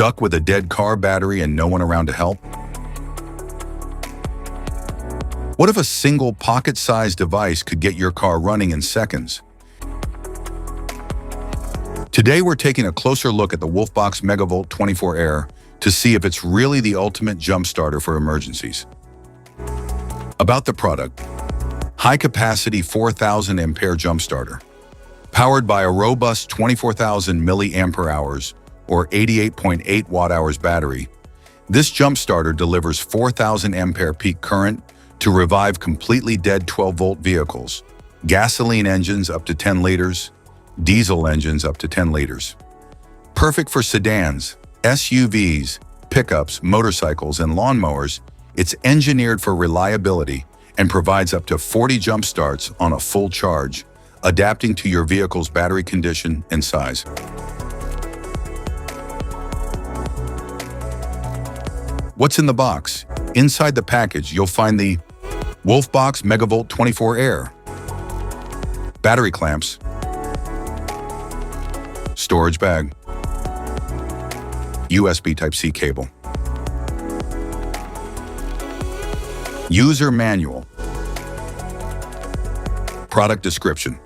Stuck with a dead car battery and no one around to help? What if a single pocket-sized device could get your car running in seconds? Today we're taking a closer look at the Wolfbox MegaVolt 24 Air to see if it's really the ultimate jump starter for emergencies. About the product: high-capacity 4,000 ampere jump starter, powered by a robust 24,000 milliampere hours or 88.8 watt-hours battery. This jump starter delivers 4,000 ampere peak current to revive completely dead 12-volt vehicles, gasoline engines up to 10 liters, diesel engines up to 10 liters. Perfect for sedans, SUVs, pickups, motorcycles, and lawnmowers, it's engineered for reliability and provides up to 40 jump starts on a full charge, adapting to your vehicle's battery condition and size. What's in the box? Inside the package, you'll find the Wolfbox MegaVolt 24 Air, battery clamps, storage bag, USB Type-C cable, user manual, product description,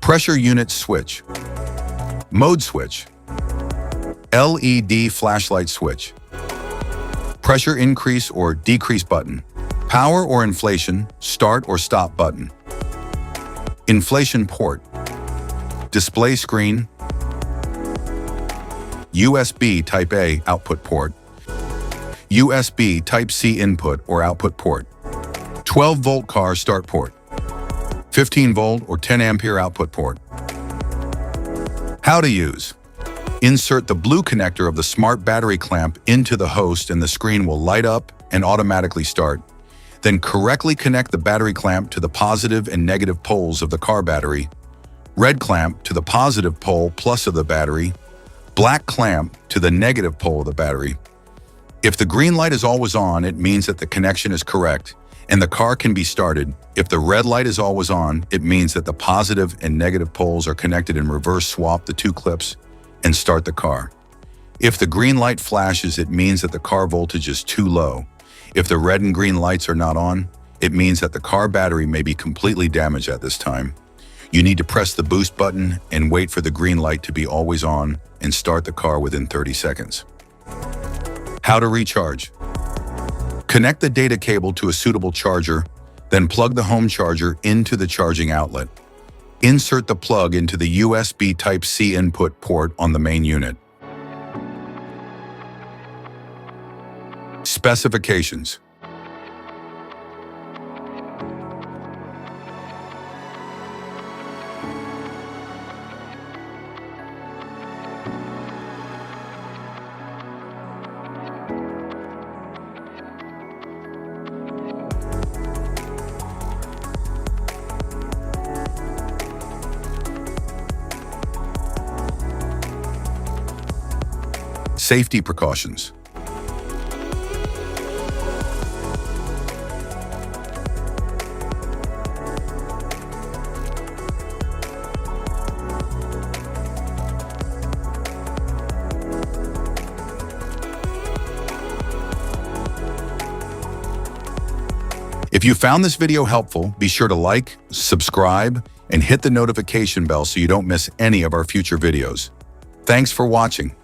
pressure unit switch, mode switch, LED flashlight switch, pressure increase or decrease button, power or inflation, start or stop button, inflation port, display screen, USB Type-A output port, USB Type-C input or output port, 12-volt car start port, 15-volt or 10 ampere output port. How to use: insert the blue connector of the smart battery clamp into the host and the screen will light up and automatically start. Then correctly connect the battery clamp to the positive and negative poles of the car battery. Red clamp to the positive pole plus of the battery. Black clamp to the negative pole of the battery. If the green light is always on, it means that the connection is correct and the car can be started. If the red light is always on, it means that the positive and negative poles are connected and reverse swap the two clips and start the car. If the green light flashes, it means that the car voltage is too low. If the red and green lights are not on, it means that the car battery may be completely damaged at this time. You need to press the boost button and wait for the green light to be always on and start the car within 30 seconds. How to recharge: connect the data cable to a suitable charger, then plug the home charger into the charging outlet. Insert the plug into the USB Type-C input port on the main unit. Specifications: safety precautions. If you found this video helpful, be sure to like, subscribe, and hit the notification bell so you don't miss any of our future videos. Thanks for watching.